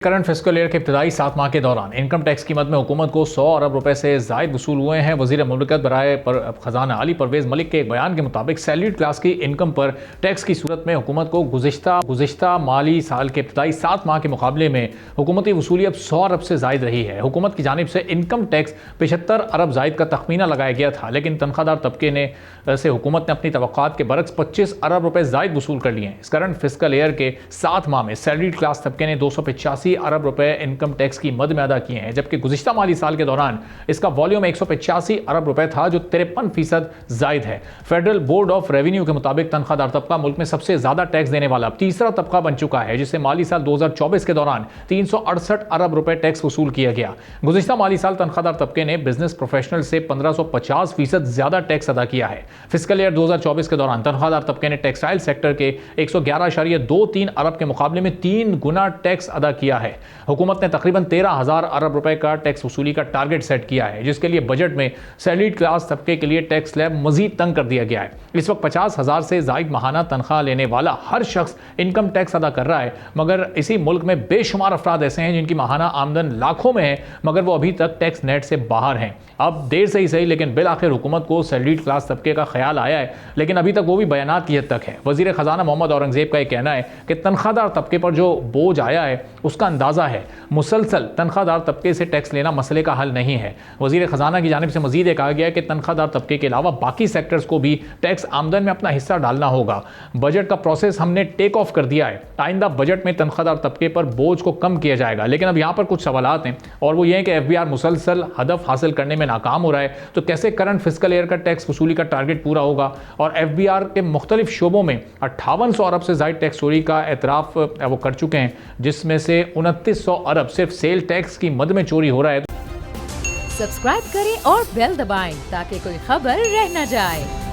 Current fiscal year के इब्तदाई 7 माह के दौरान इनकम टैक्स की मद में हुकूमत को 100 अरब रुपए से जायद वसूल हुए हैं। वजीर मुमलिकत बराए खजाना अली परवेज मलिक के एक बयान के मुताबिक सैलरीड क्लास की इनकम पर टैक्स की सूरत में हुकूमत को गुज़िश्ता माली साल के इब्तदाई 7 माह के मुकाबले में हुकूमती वसूली अब 100 अरब से जायद रही है। हुकूमत की जानिब से इनकम टैक्स 75 अरब जायद का तखमीना लगाया गया था, लेकिन तनख्वाहदार तबके से हुकूमत ने अपनी तवक्कात के बरक्स 25 अरब रुपए जायद वसूल कर लिए हैं। इस करंट फिस्कल ईयर के 7 माह में सैलरीड क्लास तबके ने 285 अरब रुपए इनकम टैक्स की मद में अदा किए हैं, जबकि गुज़िश्ता माली साल के दौरान इसका वॉल्यूम 185 अरब रुपए था, जो 53% जायद है। फेडरल बोर्ड ऑफ रेवेन्यू के मुताबिक तनख्वाहदार तबका मुल्क में सबसे ज्यादा टैक्स देने वाला तीसरा तबका बन चुका है, जिससे माली साल 2024 के दौरान 368 अरब रुपए टैक्स वसूल किया गया। गुज़िश्ता माली साल तनख्वाहदार तबके ने बिजनेस प्रोफेशनल से 1550% ज्यादा टैक्स अदा किया है। फिस्कल ईयर 2024 के दौरान तनख्वाहदार तबके ने टेक्सटाइल सेक्टर के 111.23 अरब के मुकाबले में 3 गुना टैक्स अदा किया है। हुकूमत ने तकरीबन 13,000 अरब रुपए का टैक्स वसूली का टारगेट सेट किया है, जिसके लिए बजट में सैलरीड क्लास तबके के लिए टैक्स स्लैब मजीद तंग कर दिया गया है। इस वक्त 50,000 से जायद माहाना तनख्वाह लेने वाला हर शख्स इनकम टैक्स अदा कर रहा है, मगर इसी मुल्क में बेशुमार अफराद ऐसे हैं जिनकी माहाना आमदन लाखों में है, मगर वो अभी तक टैक्स नेट से बाहर हैं। अब देर से ही सही, लेकिन बिल आखिर हुकूमत को सैलरीड क्लास तबके का ख्याल आया है, लेकिन अभी तक वो भी बयानात की हद तक है। वजीर खजाना मोहम्मद औरंगजेब का यह कहना है कि तनख्वाहदार तबके पर जो बोझ आया है उसका अंदाजा है। मुसलसल तनख्वाहदार तबके से टैक्स लेना मसले का हल नहीं है। वजीर खजाना की जानिब से मजीद ये कहा गया है कि तनख्वाहदार तबके के अलावा बाकी सेक्टर्स को भी टैक्स आमदन में अपना हिस्सा डालना होगा। बजट का प्रोसेस हमने टेक ऑफ कर दिया है। आइंदा बजट में तनख्वाहदार तबके पर बोझ को कम किया जाएगा, लेकिन अब यहाँ पर कुछ सवालात हैं, और वो ये है कि FBR मुसलसल हदफ हासिल करने में नाकाम हो रहा है, तो कैसे करंट फिस्कल ईयर का टैक्स वसूली का टारगेट पूरा होगा। और FBR के मुख्तलिफ शोबों में 5800 अरब से जायद टैक्स चोरी का एतराफ़ वो कर चुके हैं, जिसमें से 2900 अरब सिर्फ सेल टैक्स की मद में चोरी हो रहा है। सब्सक्राइब करें और बेल दबाएं ताकि कोई खबर रह न जाए।